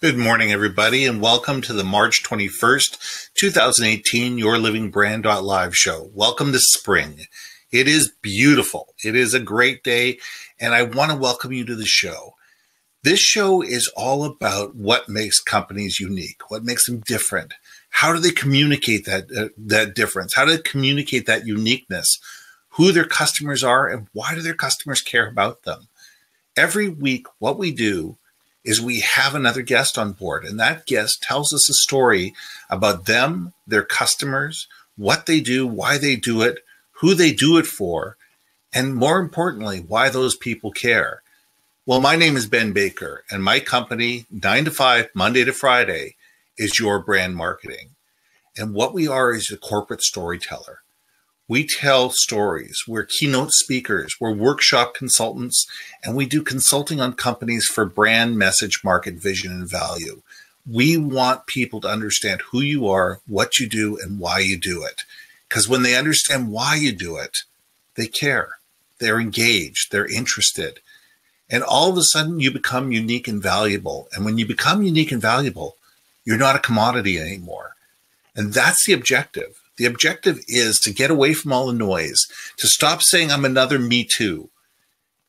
Good morning, everybody, and welcome to the March 21st, 2018 YourLIVINGBrand.live show. Welcome to spring. It is beautiful. It is a great day, and I want to welcome you to the show. This show is all about what makes companies unique, what makes them different. How do they communicate that difference? How do they communicate that uniqueness? Who their customers are, and why do their customers care about them? Every week, what we do is we have another guest on board, and that guest tells us a story about them, their customers, what they do, why they do it, who they do it for, and more importantly, why those people care. Well, my name is Ben Baker, and my company, 9 to 5, Monday to Friday, is Your Brand Marketing. And what we are is a corporate storyteller. We tell stories. We're keynote speakers. We're workshop consultants, and we do consulting on companies for brand, message, market, vision, and value. We want people to understand who you are, what you do, and why you do it. Because when they understand why you do it, they care. They're engaged. They're interested. And all of a sudden, you become unique and valuable. And when you become unique and valuable, you're not a commodity anymore. And that's the objective. The objective is to get away from all the noise, to stop saying I'm another me too,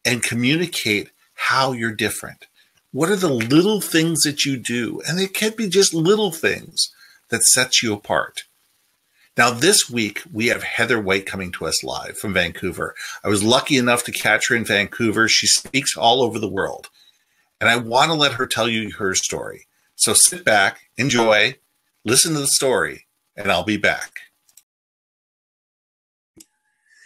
and communicate how you're different. What are the little things that you do? And they can be just little things that sets you apart. Now, this week, we have Heather White coming to us live from Vancouver. I was lucky enough to catch her in Vancouver. She speaks all over the world. And I want to let her tell you her story. So sit back, enjoy, listen to the story, and I'll be back.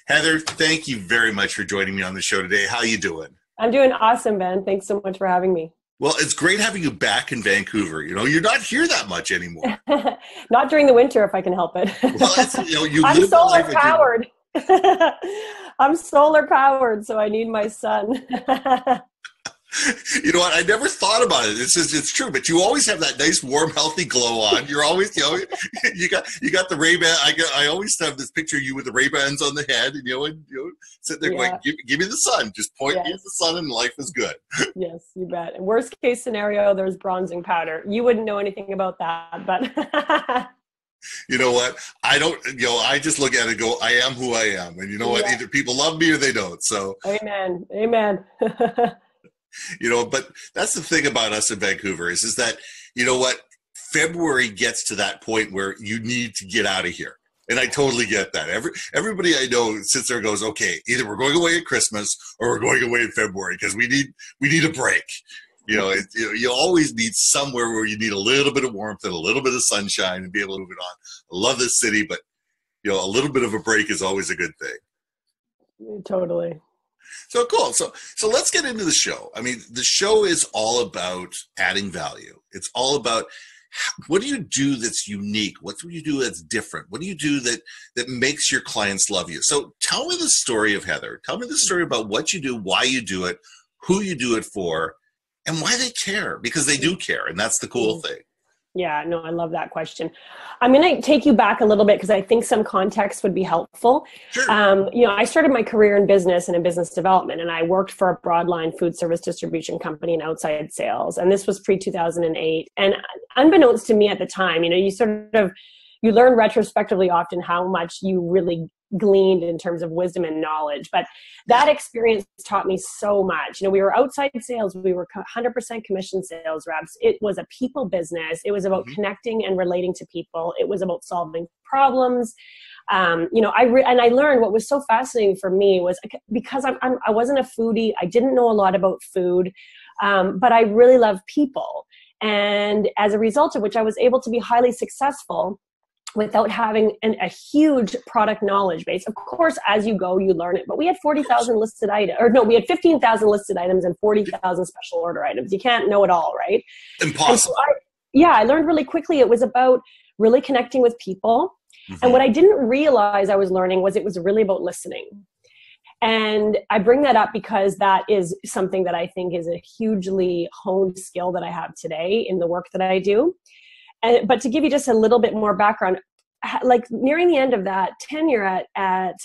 Heather, thank you very much for joining me on the show today. How you doing? I'm doing awesome, Ben. Thanks so much for having me. Well, it's great having you back in Vancouver. You know, you're not here that much anymore. Not during the winter, if I can help it. Well, you I'm live solar powered. I'm solar powered, so I need my sun. You know what? I never thought about it. It's true, but you always have that nice, warm, healthy glow on. You're always, you got the Ray-Ban. I always have this picture of you with the Ray-Bans on the head, and sitting there going, give me the sun. Just point me at the sun, and life is good. Yes, you bet. And worst case scenario, there's bronzing powder. You wouldn't know anything about that, but. You know what? I don't. I just look at it and go, I am who I am, and you know what? Either people love me or they don't. So. Amen. Amen. But that's the thing about us in Vancouver is that, February gets to that point where you need to get out of here. And I totally get that. Everybody I know sits there and goes, okay, either we're going away at Christmas or we're going away in February because we need a break. You always need somewhere where you need a little bit of warmth and a little bit of sunshine and be able to move it on. I love this city, but, a little bit of a break is always a good thing. Totally. So cool. So let's get into the show. I mean, the show is all about adding value. It's all about what do you do that's unique? What do you do that's different? What do you do that makes your clients love you? So tell me the story of Heather. Tell me the story about what you do, why you do it, who you do it for, and why they care, because they do care. And that's the cool thing. Yeah, no, I love that question. I'm going to take you back a little bit because I think some context would be helpful. Sure. I started my career in business and in business development, and I worked for a broadline food service distribution company in outside sales. And this was pre-2008. And unbeknownst to me at the time, you learn retrospectively often how much you really gleaned in terms of wisdom and knowledge. But that experience taught me so much. We were outside sales. We were 100% commission sales reps. It was a people business. It was about connecting and relating to people. It was about solving problems. I learned what was so fascinating for me was because I wasn't a foodie. I didn't know a lot about food, but I really love people. And as a result of which I was able to be highly successful without having a huge product knowledge base. Of course, as you go, you learn it. But we had 40,000 listed items, we had 15,000 listed items and 40,000 special order items. You can't know it all, right? Impossible. So I learned really quickly. It was about really connecting with people. Mm-hmm. And what I didn't realize I was learning was it was really about listening. And I bring that up because that is something that I think is a hugely honed skill that I have today in the work that I do. But to give you just a little bit more background, like nearing the end of that tenure at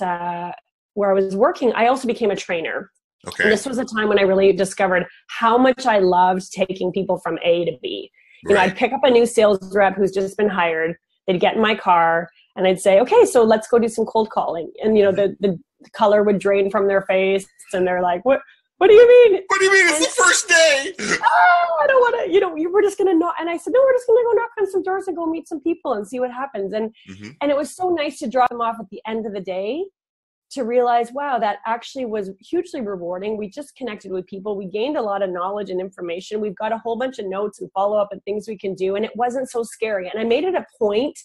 where I was working, I also became a trainer. Okay. And this was a time when I really discovered how much I loved taking people from A to B. You know, Right. I'd pick up a new sales rep who's just been hired. They'd get in my car and I'd say, okay, so let's go do some cold calling. And, you know, the color would drain from their face and they're like, what do you mean? What do you mean? It's the first day. Oh, I don't want to, you know, we're just going to knock. And I said, no, we're just going to go knock on some doors and go meet some people and see what happens. And it was so nice to drop them off at the end of the day to realize, wow, that actually was hugely rewarding. We just connected with people. We gained a lot of knowledge and information. We've got a whole bunch of notes and follow up and things we can do. And it wasn't so scary. And I made it a point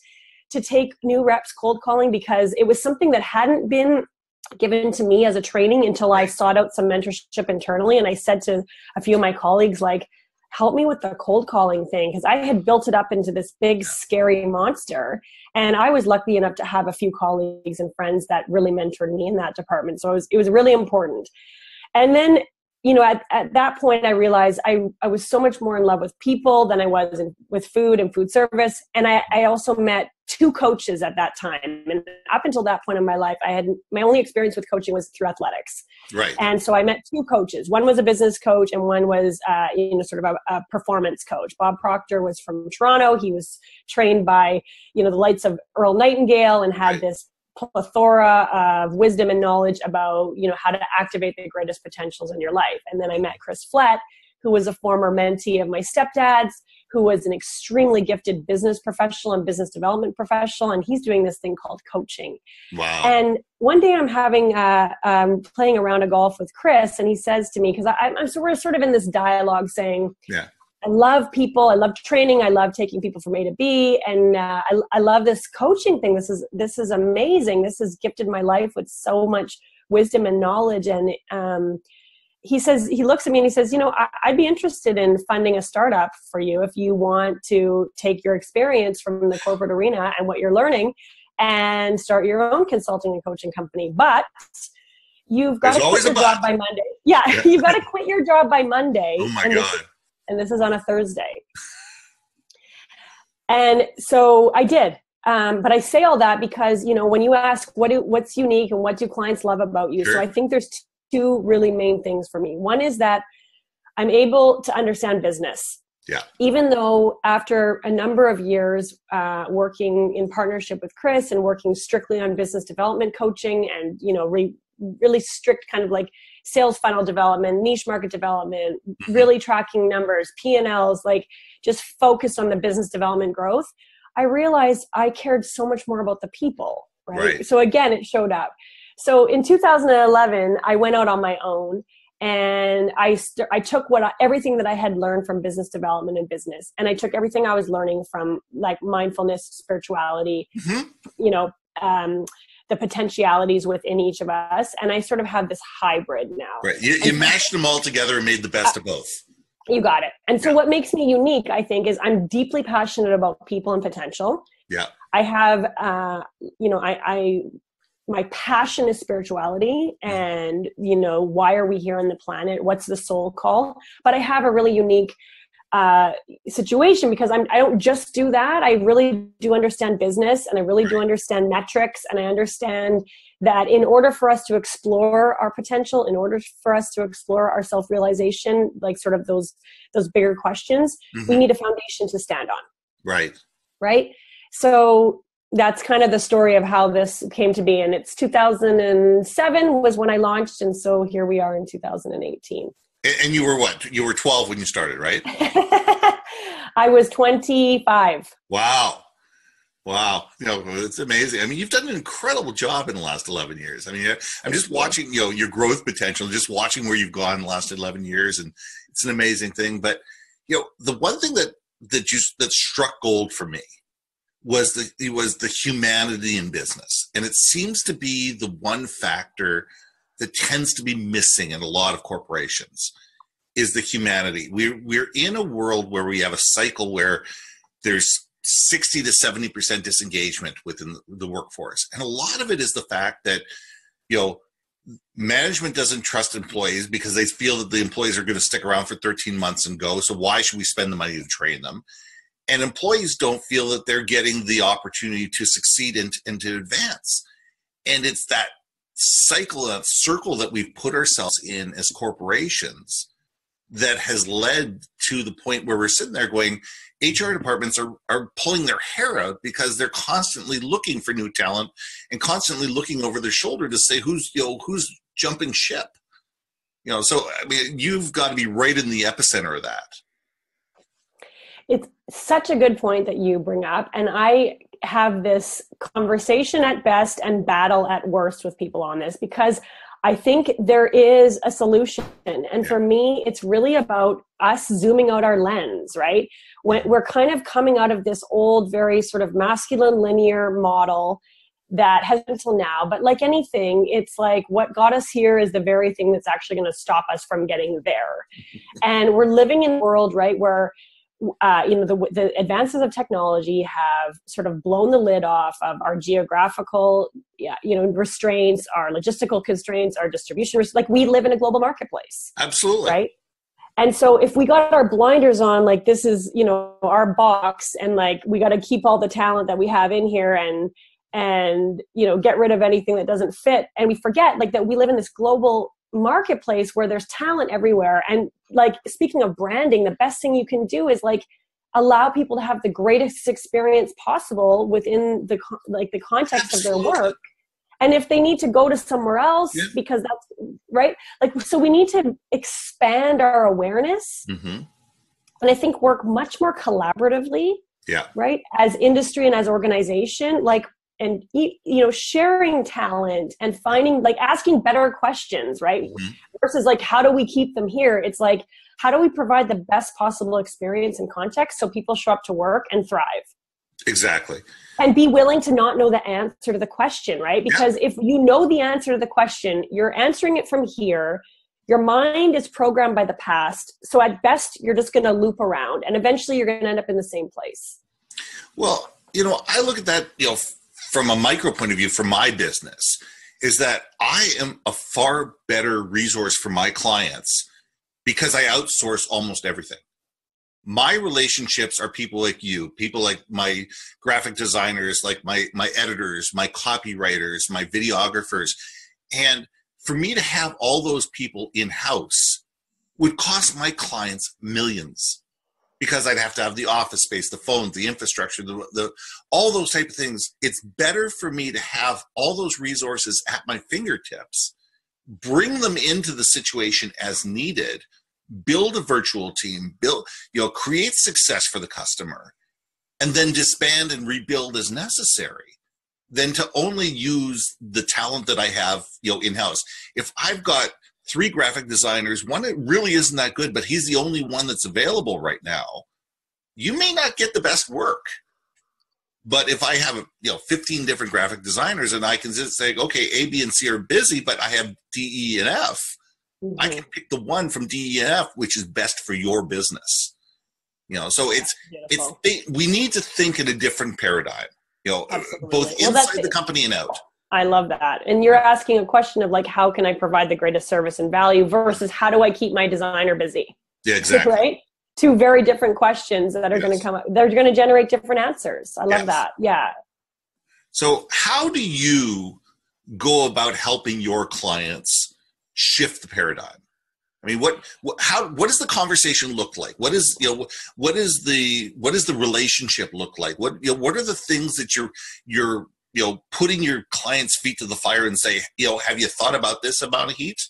to take new reps cold calling because it was something that hadn't been given to me as a training until I sought out some mentorship internally. And I said to a few of my colleagues, like, help me with the cold calling thing. Because I had built it up into this big, scary monster. And I was lucky enough to have a few colleagues and friends that really mentored me in that department. So it was really important. And then, you know, at that point, I realized I was so much more in love with people than I was with food and food service. And I also met 2 coaches at that time. And up until that point in my life, my only experience with coaching was through athletics. Right. And so I met 2 coaches. One was a business coach and one was, you know, sort of a performance coach. Bob Proctor was from Toronto. He was trained by, you know, the likes of Earl Nightingale and had this plethora of wisdom and knowledge about, you know, how to activate the greatest potentials in your life. And then I met Chris Flett, who was a former mentee of my stepdad's, who was an extremely gifted business professional and business development professional. And he's doing this thing called coaching. Wow. And one day I'm having, playing a round of golf with Chris, and he says to me, because so we're sort of in this dialogue saying, I love people. I love training. I love taking people from A to B. And I love this coaching thing. This is amazing. This has gifted my life with so much wisdom and knowledge. And he looks at me and he says, you know, I'd be interested in funding a startup for you if you want to take your experience from the corporate arena and what you're learning and start your own consulting and coaching company. But you've got to quit your job by Monday. Yeah, you've got to quit your job by Monday. Oh my God. And this is on a Thursday. And so I did. But I say all that because, you know, when you ask what's unique and what do clients love about you? So I think there's 2 really main things for me. One is that I'm able to understand business. Yeah. Even though after a number of years working in partnership with Chris and working strictly on business development coaching and, you know, really strict kind of like sales funnel development, niche market development, really tracking numbers, P&Ls, like just focused on the business development growth, I realized I cared so much more about the people, right? So again, it showed up. So in 2011, I went out on my own and I took everything that I had learned from business development and business, and I took everything I was learning from like mindfulness, spirituality, you know, the potentialities within each of us. And I sort of have this hybrid now. Right. You mashed them all together and made the best of both. You got it. And so what makes me unique, I think, is I'm deeply passionate about people and potential. Yeah. I have, you know, my passion is spirituality and, you know, why are we here on the planet? What's the soul call? But I have a really unique situation because I don't just do that. I really do understand business and I really do understand metrics, and I understand that in order for us to explore our potential, in order for us to explore our self-realization, like sort of those bigger questions, we need a foundation to stand on. Right. So that's kind of the story of how this came to be. And it's 2007 was when I launched. And so here we are in 2018. And you were what? You were 12 when you started, right? I was 25. Wow. You know, it's amazing. I mean, you've done an incredible job in the last 11 years. I mean, I'm just watching, you know, your growth potential, just watching where you've gone in the last 11 years. And it's an amazing thing. But, you know, the one thing that struck gold for me was the humanity in business. And it seems to be the one factor that tends to be missing in a lot of corporations is the humanity. We're in a world where we have a cycle where there's 60 to 70% disengagement within the workforce. And a lot of it is the fact that, you know, management doesn't trust employees because they feel that the employees are going to stick around for 13 months and go. So why should we spend the money to train them? And employees don't feel that they're getting the opportunity to succeed and to advance. And it's that cycle, that circle that we've put ourselves in as corporations that has led to the point where we're sitting there going, HR departments are pulling their hair out because they're constantly looking for new talent and constantly looking over their shoulder to say who's jumping ship. So I mean, you've got to be right in the epicenter of that. It's such a good point that you bring up. And I have this conversation at best and battle at worst with people on this, because I think there is a solution. And for me, it's really about us zooming out our lens, right? When we're kind of coming out of this old, very sort of masculine linear model that has until now. But like anything, it's like what got us here is the very thing that's actually going to stop us from getting there. And we're living in a world, right, where the advances of technology have sort of blown the lid off of our geographical, restraints, our logistical constraints, our distribution. Like, we live in a global marketplace. Absolutely. Right. And so if we got our blinders on, like, this is, our box, and like, we got to keep all the talent that we have in here and get rid of anything that doesn't fit. And we forget, like, that we live in this global marketplace where there's talent everywhere. And like, speaking of branding, the best thing you can do is like allow people to have the greatest experience possible within the context of their work. And if they need to go to somewhere else, because that's right, like, so we need to expand our awareness. And I think work much more collaboratively, right, as industry and as organization, like, and sharing talent and finding, like, asking better questions, right? Versus like, how do we keep them here? It's like, how do we provide the best possible experience and context so people show up to work and thrive? Exactly. And be willing to not know the answer to the question, right? Because if you know the answer to the question, you're answering it from here. Your mind is programmed by the past. So at best, you're just going to loop around, and eventually you're going to end up in the same place. Well, I look at that, from a micro point of view, for my business, is that I am a far better resource for my clients because I outsource almost everything. My relationships are people like you, people like my graphic designers, like my editors, my copywriters, my videographers. And for me to have all those people in-house would cost my clients millions, because I'd have to have the office space, the phones, the infrastructure, the all those type of things. It's better for me to have all those resources at my fingertips, bring them into the situation as needed, build a virtual team, create success for the customer, and then disband and rebuild as necessary, than to only use the talent that I have, in-house. If I've got 3 graphic designers, one that really isn't that good, but he's the only one that's available right now, you may not get the best work. But if I have 15 different graphic designers, and I can just say, okay, A, B, and C are busy, but I have D, E, and F, I can pick the one from D, E, and F, which is best for your business. So we need to think in a different paradigm, both inside the company and out. I love that. And you're asking a question of like, how can I provide the greatest service and value versus how do I keep my designer busy? Yeah, exactly. Right? 2 very different questions that are going to come up. They're going to generate different answers. I love that. Yeah. So how do you go about helping your clients shift the paradigm? I mean, what does the conversation look like? What is the relationship look like? What are the things that you're putting your client's feet to the fire and say, have you thought about this amount of heat?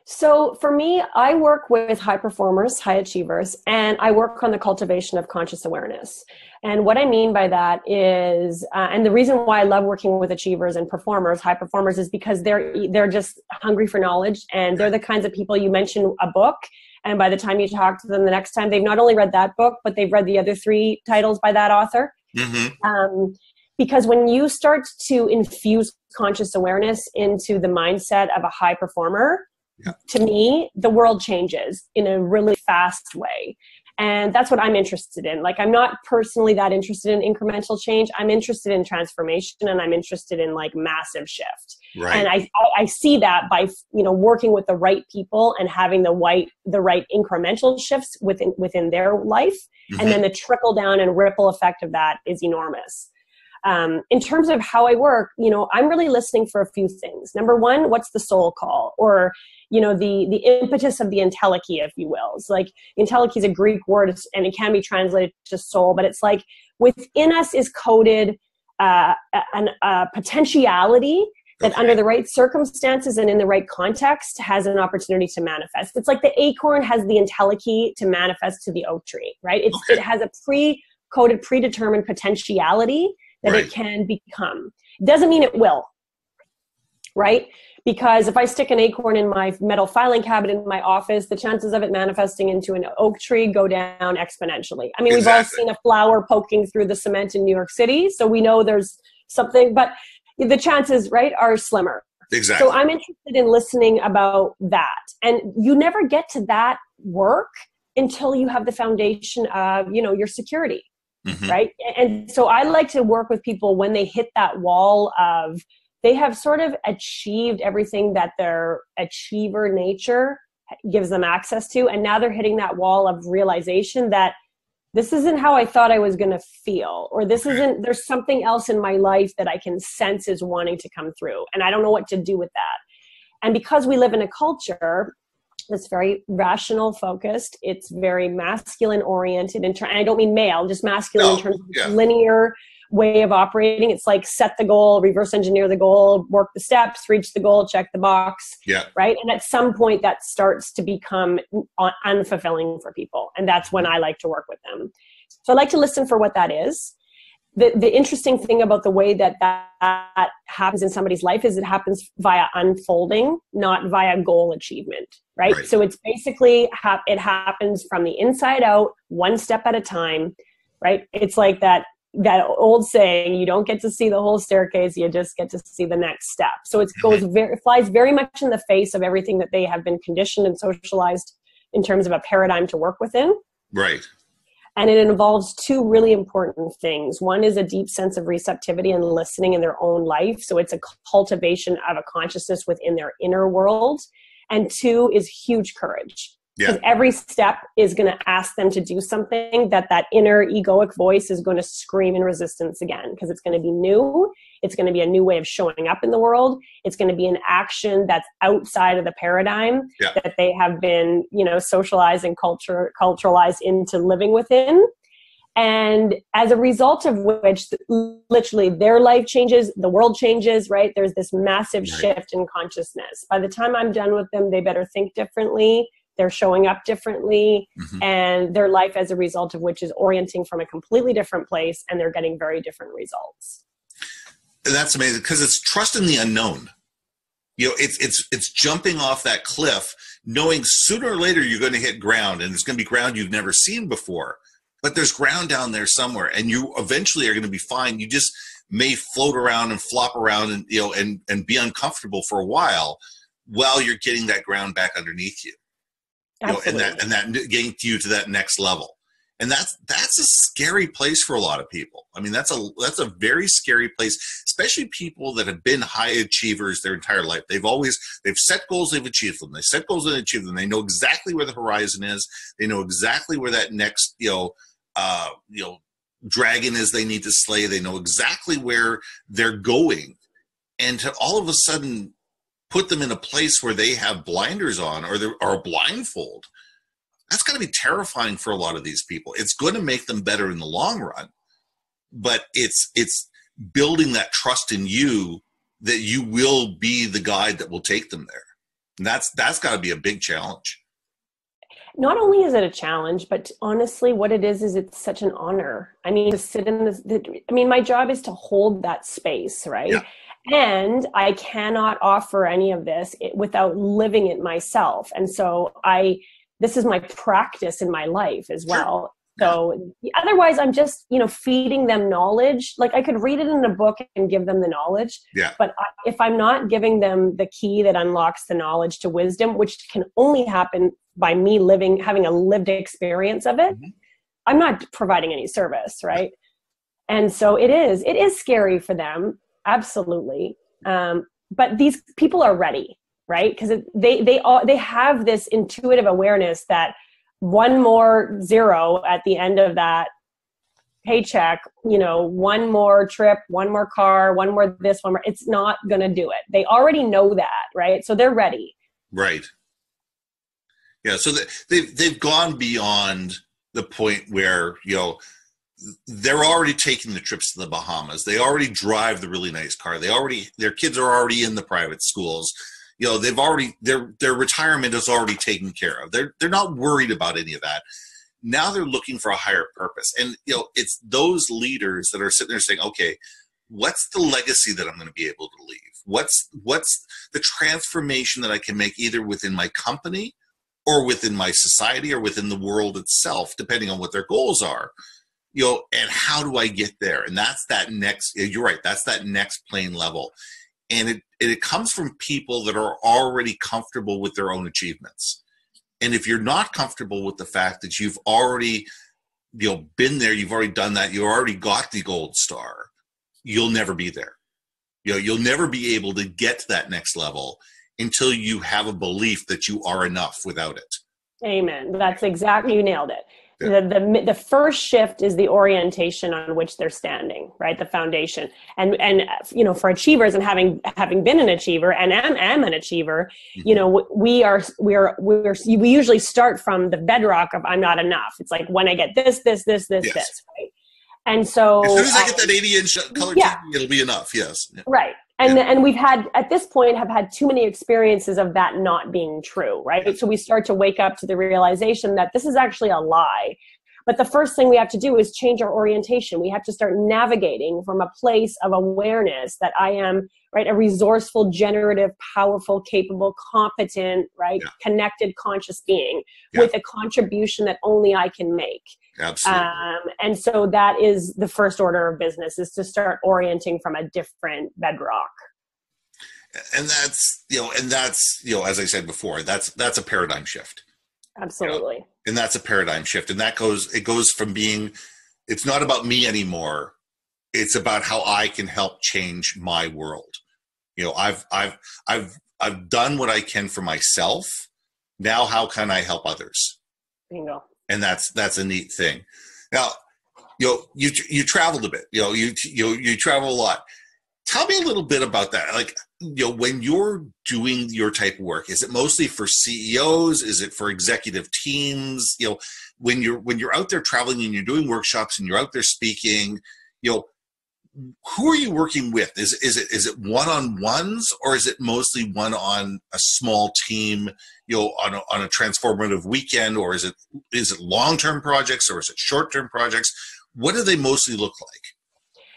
So for me, I work with high performers, high achievers, and I work on the cultivation of conscious awareness. And what I mean by that is, and the reason why I love working with achievers and performers, high performers, is because they're just hungry for knowledge, and they're the kinds of people, you mention a book, and by the time you talk to them the next time, they've not only read that book, but they've read the other 3 titles by that author. Because when you start to infuse conscious awareness into the mindset of a high performer, to me, the world changes in a really fast way. And that's what I'm interested in. Like, I'm not personally that interested in incremental change. I'm interested in transformation, and I'm interested in like massive shift. Right. And I see that by, working with the right people and having the right incremental shifts within their life. And then the trickle down and ripple effect of that is enormous. In terms of how I work, you know, I'm really listening for a few things. Number one, what's the soul call? Or, you know, the impetus of the entelechy, if you will. It's like entelechy is a Greek word, and it can be translated to soul, but it's like within us is coded a potentiality that under the right circumstances and in the right context has an opportunity to manifest. It's like the acorn has the entelechy to manifest to the oak tree, right? It has a pre-coded, predetermined potentiality that it can become. Doesn't mean it will, right? Because if I stick an acorn in my metal filing cabinet in my office, the chances of it manifesting into an oak tree go down exponentially. I mean, we've all seen a flower poking through the cement in New York City, so we know there's something, but the chances, right, are slimmer. Exactly. So I'm interested in listening about that. And you never get to that work until you have the foundation of, you know, your security. Right. And so I like to work with people when they hit that wall of they have sort of achieved everything that their achiever nature gives them access to. And now they're hitting that wall of realization that this isn't how I thought I was going to feel, or this isn't, there's something else in my life that I can sense is wanting to come through. And I don't know what to do with that. And because we live in a culture that's very rational focused, it's very masculine oriented, and I don't mean male, just masculine in terms of linear way of operating. It's like set the goal, reverse engineer the goal, work the steps, reach the goal, check the box, right? And at some point that starts to become unfulfilling for people. And that's when I like to work with them. So I like to listen for what that is. The interesting thing about the way that happens in somebody's life is it happens via unfolding, not via goal achievement, right? So it's basically, it happens from the inside out, one step at a time, right? It's like that old saying, you don't get to see the whole staircase, you just get to see the next step. So it flies very much in the face of everything that they have been conditioned and socialized in terms of a paradigm to work within. Right. And it involves two really important things. One is a deep sense of receptivity and listening in their own life. So it's a cultivation of a consciousness within their inner world. And two is huge courage. Because every step is going to ask them to do something that inner egoic voice is going to scream in resistance again, because it's going to be new. It's going to be a new way of showing up in the world. It's going to be an action that's outside of the paradigm that they have been, you know, socialized and culturalized into living within. And as a result of which, literally their life changes, the world changes, right? There's this massive shift in consciousness. By the time I'm done with them, they better think differently. They're showing up differently, and their life as a result of which is orienting from a completely different place, and they're getting very different results. And that's amazing, because it's trust in the unknown. You know, it's jumping off that cliff, knowing sooner or later you're going to hit ground, and it's going to be ground you've never seen before. But there's ground down there somewhere, and you eventually are going to be fine. You just may float around and flop around, and you know, and be uncomfortable for a while you're getting that ground back underneath you. You know, and that getting you to that next level. And that's a scary place for a lot of people. I mean, that's a very scary place, especially people that have been high achievers their entire life. They've set goals, they've achieved them. They set goals and achieved them. They know exactly where the horizon is. They know exactly where that next, dragon is they need to slay. They know exactly where they're going. And to all of a sudden put them in a place where they have blinders on or blindfold, that's going to be terrifying for a lot of these people. It's going to make them better in the long run, but it's building that trust in you that you will be the guide that will take them there. And that's got to be a big challenge. Not only is it a challenge, but honestly, what it is it's such an honor. I mean, to sit in this, my job is to hold that space, right? Yeah. And I cannot offer any of this without living it myself. And so this is my practice in my life as well. So otherwise I'm just, feeding them knowledge. Like I could read it in a book and give them the knowledge. Yeah. But if I'm not giving them the key that unlocks the knowledge to wisdom, which can only happen by me having a lived experience of it, I'm not providing any service. Right. And so it is scary for them. Absolutely. But these people are ready, right? Because they have this intuitive awareness that one more zero at the end of that paycheck, one more trip, one more car, one more this, one more, it's not going to do it. They already know that, right? So they're ready. Right. Yeah. So they've gone beyond the point where, they're already taking the trips to the Bahamas. They already drive the really nice car. Their kids are already in the private schools. They've already, their retirement is already taken care of. They're not worried about any of that. Now they're looking for a higher purpose. And, it's those leaders that are sitting there saying, okay, what's the legacy that I'm going to be able to leave? What's the transformation that I can make either within my company or within my society or within the world itself, depending on what their goals are, and how do I get there? And that's that next, you're right, that's that next plane level. And it comes from people that are already comfortable with their own achievements. And if you're not comfortable with the fact that you've already, been there, you've already done that, you already got the gold star, you'll never be there. You'll never be able to get to that next level until you have a belief that you are enough without it. Amen. That's exactly, you nailed it. Yeah. The first shift is the orientation on which they're standing, right? The foundation. And for achievers, and having been an achiever and am an achiever, Mm-hmm. we usually start from the bedrock of I'm not enough. It's like when I get this, Yes. right? And so as soon as I get that 80-inch color TV, it'll be enough. Yes. Yeah. Right. And we've had, at this point, have had too many experiences of that not being true, right? Yeah. So we start to wake up to the realization that this is actually a lie. But the first thing we have to do is change our orientation. We have to start navigating from a place of awareness that I am, right, a resourceful, generative, powerful, capable, competent, right, connected, conscious being with a contribution that only I can make. Absolutely. And so that is the first order of business, is to start orienting from a different bedrock. And that's, as I said before, that's a paradigm shift. Absolutely. And that's a paradigm shift. And it goes from being, it's not about me anymore. It's about how I can help change my world. I've done what I can for myself. Now, how can I help others? Bingo. And that's a neat thing. Now, you traveled a bit, you travel a lot. Tell me a little bit about that. Like, when you're doing your type of work, is it mostly for CEOs? Is it for executive teams? When you're out there traveling and you're doing workshops and you're out there speaking, who are you working with? Is it one-on-ones, or is it mostly one on a small team, on a transformative weekend, or is it long-term projects, or is it short-term projects? What do they mostly look like?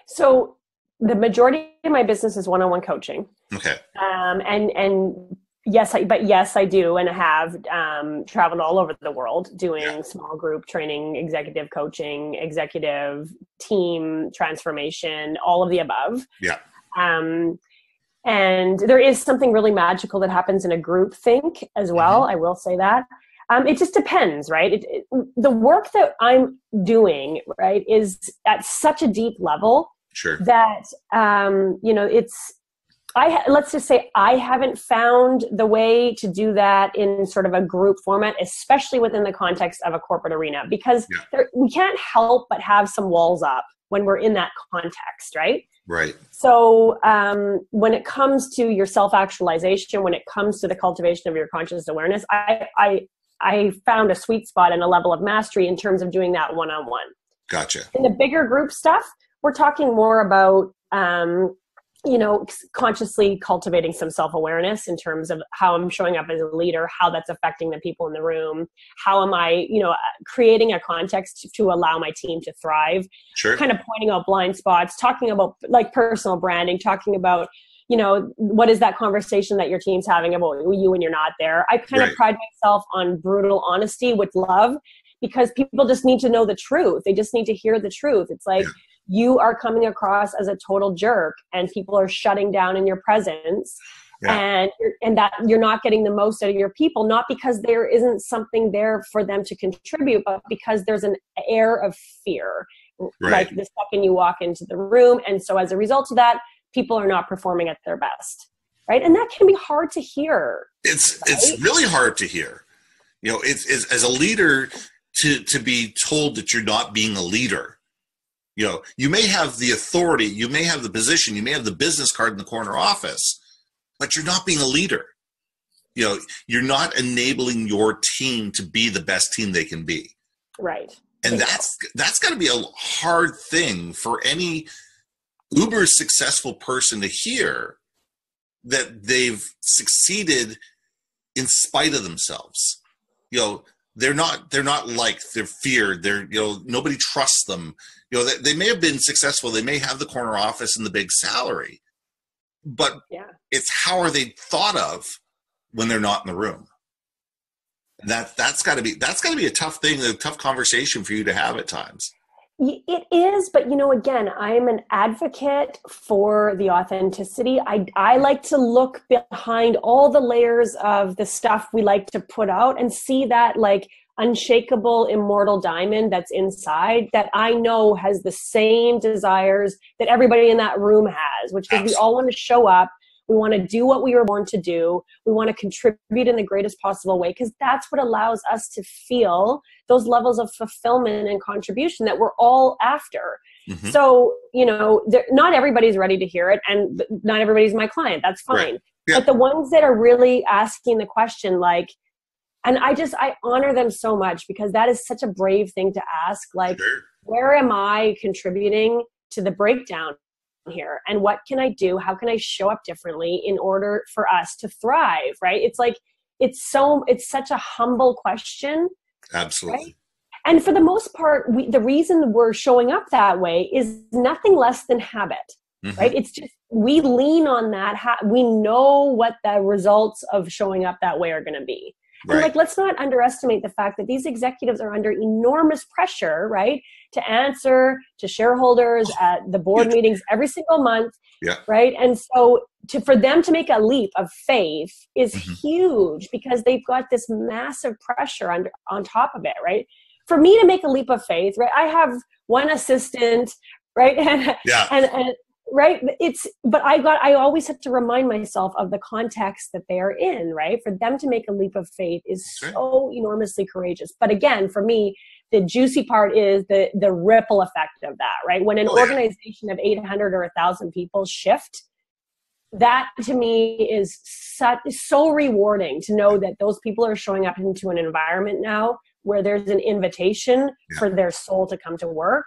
So the majority of my business is one-on-one coaching. Okay. And yes, I do, and have traveled all over the world doing small group training, executive coaching, executive team transformation, all of the above. Yeah. And there is something really magical that happens in a group think as well. Mm-hmm. I will say that. It just depends, right? The work that I'm doing, right, is at such a deep level. Sure. That, let's just say I haven't found the way to do that in sort of a group format, especially within the context of a corporate arena, because we can't help but have some walls up when we're in that context, right? Right. So when it comes to your self-actualization, when it comes to the cultivation of your conscious awareness, I found a sweet spot and a level of mastery in terms of doing that one-on-one. Gotcha. In the bigger group stuff, we're talking more about, consciously cultivating some self-awareness in terms of how I'm showing up as a leader, how that's affecting the people in the room, how am I, creating a context to allow my team to thrive, Sure. Kind of pointing out blind spots, talking about like personal branding, talking about, what is that conversation that your team's having about you when you're not there. I kind of pride myself on brutal honesty with love, because people just need to know the truth. They just need to hear the truth. It's like, you are coming across as a total jerk and people are shutting down in your presence, and that you're not getting the most out of your people, not because there isn't something there for them to contribute, but because there's an air of fear, like the second you walk into the room. And so as a result of that, people are not performing at their best. Right. And that can be hard to hear. It's really hard to hear, it's as a leader to be told that you're not being a leader. You may have the authority, you may have the position, you may have the business card in the corner office, but you're not being a leader. You're not enabling your team to be the best team they can be. Right. And that's got to be a hard thing for any uber successful person to hear, that they've succeeded in spite of themselves. They're not liked, they're feared, nobody trusts them. They may have been successful, they may have the corner office and the big salary, but it's how are they thought of when they're not in the room. That's got to be a tough thing, a tough conversation for you to have at times. It is, but again, I'm an advocate for the authenticity. I like to look behind all the layers of the stuff we like to put out and see that like unshakable, immortal diamond that's inside that I know has the same desires that everybody in that room has, which is we all want to show up. We want to do what we were born to do. We want to contribute in the greatest possible way, because that's what allows us to feel those levels of fulfillment and contribution that we're all after. Mm-hmm. So, not everybody's ready to hear it, and not everybody's my client. That's fine. Right. Yeah. But the ones that are really asking the question, and I honor them so much, because that is such a brave thing to ask. Where am I contributing to the breakdown here, and what can I do? How can I show up differently in order for us to thrive? Right? It's such a humble question. Absolutely. Right? And for the most part, the reason we're showing up that way is nothing less than habit. Mm-hmm. Right? It's just, we lean on that. We know what the results of showing up that way are going to be. Right. And let's not underestimate the fact that these executives are under enormous pressure, right, to answer to shareholders at the board meetings every single month, right? And so for them to make a leap of faith is huge, because they've got this massive pressure on top of it, right? For me to make a leap of faith, right, I have one assistant, right, and right. But I always have to remind myself of the context that they are in, right? For them to make a leap of faith is so enormously courageous. But again, for me, the juicy part is the ripple effect of that, right? When an organization of 800 or 1,000 people shift, that to me is so rewarding to know that those people are showing up into an environment now where there's an invitation for their soul to come to work.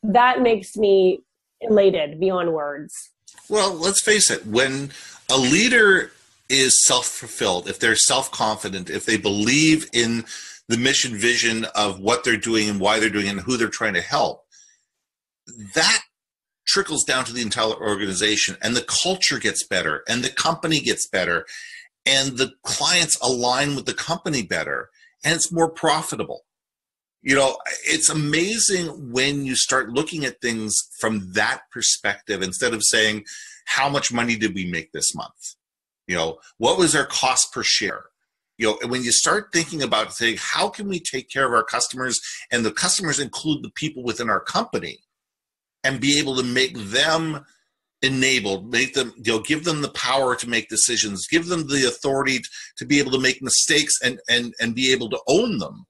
That makes me elated beyond words. Well, let's face it, when a leader is self-fulfilled, if they're self-confident, if they believe in the mission vision of what they're doing and why they're doing it and who they're trying to help, that trickles down to the entire organization, and the culture gets better, and the company gets better, and the clients align with the company better, and it's more profitable. It's amazing when you start looking at things from that perspective, instead of saying, how much money did we make this month? What was our cost per share? And when you start thinking about saying, how can we take care of our customers, and the customers include the people within our company, and be able to make them enabled, make them, give them the power to make decisions, give them the authority to be able to make mistakes and be able to own them.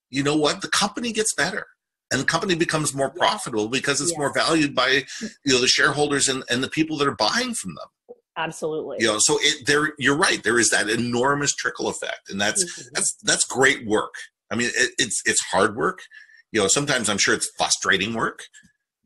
You know what? The company gets better, and the company becomes more profitable because it's more valued by the shareholders and the people that are buying from them. Absolutely. So you're right. There is that enormous trickle effect, and that's great work. I mean, it's hard work. Sometimes I'm sure it's frustrating work,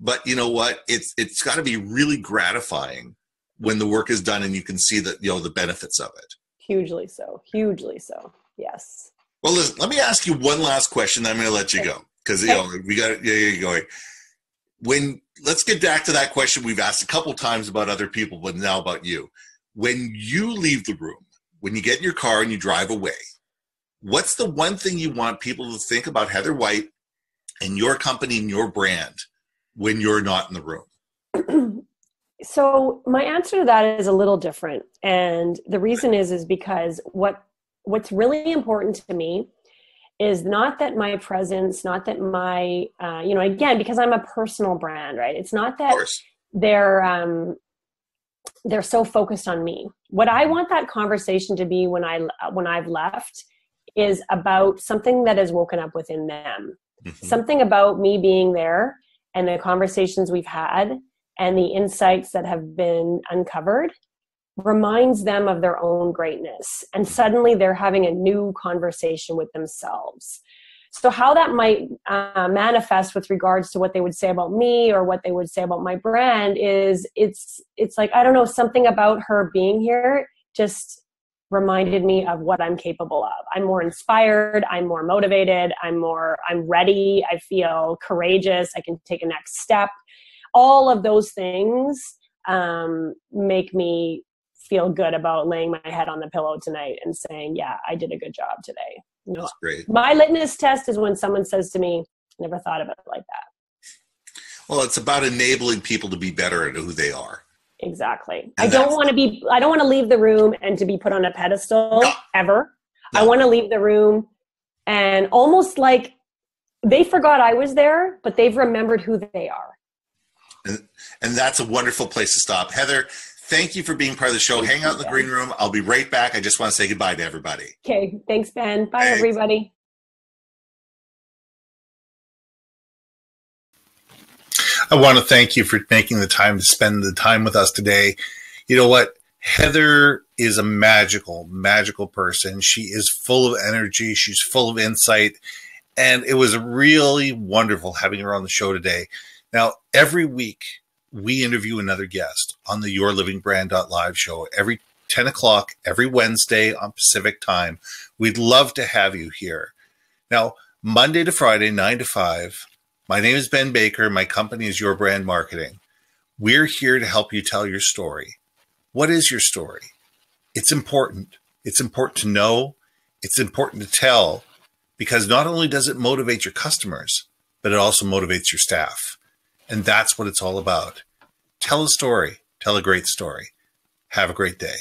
but you know what? It's got to be really gratifying when the work is done and you can see that the benefits of it. Hugely so. Hugely so. Yes. Well, listen, let me ask you one last question. Then I'm going to let you go, because we got you're going. Let's get back to that question we've asked a couple times about other people, but now about you. When you leave the room, when you get in your car and you drive away, what's the one thing you want people to think about Heather White and your company and your brand when you're not in the room? So my answer to that is a little different, and the reason is because what's really important to me is not that my presence, not that my, again, because I'm a personal brand, right? It's not that they're so focused on me. What I want that conversation to be when I've left is about something that has woken up within them, something about me being there and the conversations we've had and the insights that have been uncovered reminds them of their own greatness. And suddenly they're having a new conversation with themselves. So how that might manifest with regards to what they would say about me or what they would say about my brand is it's like, I don't know, something about her being here just reminded me of what I'm capable of. I'm more inspired. I'm more motivated. I'm ready. I feel courageous. I can take a next step. All of those things make me feel good about laying my head on the pillow tonight and saying, yeah, I did a good job today. You know, that's great. My litmus test is when someone says to me, never thought of it like that. Well, it's about enabling people to be better at who they are. Exactly. I don't want to leave the room and to be put on a pedestal ever. No. I want to leave the room and almost like they forgot I was there, but they've remembered who they are. And that's a wonderful place to stop. Heather, thank you for being part of the show. Hang out in the green room. I'll be right back. I just want to say goodbye to everybody. Okay. Thanks, Ben. Bye, everybody. I want to thank you for making the time to spend the time with us today. You know what? Heather is a magical, magical person. She is full of energy. She's full of insight. And it was really wonderful having her on the show today. Now, every week, we interview another guest on the YourLIVINGBrand.live show every 10 o'clock, every Wednesday on Pacific time. We'd love to have you here. Now, Monday to Friday, 9 to 5, my name is Ben Baker. My company is Your Brand Marketing. We're here to help you tell your story. What is your story? It's important. It's important to know. It's important to tell because not only does it motivate your customers, but it also motivates your staff. And that's what it's all about. Tell a story. Tell a great story. Have a great day.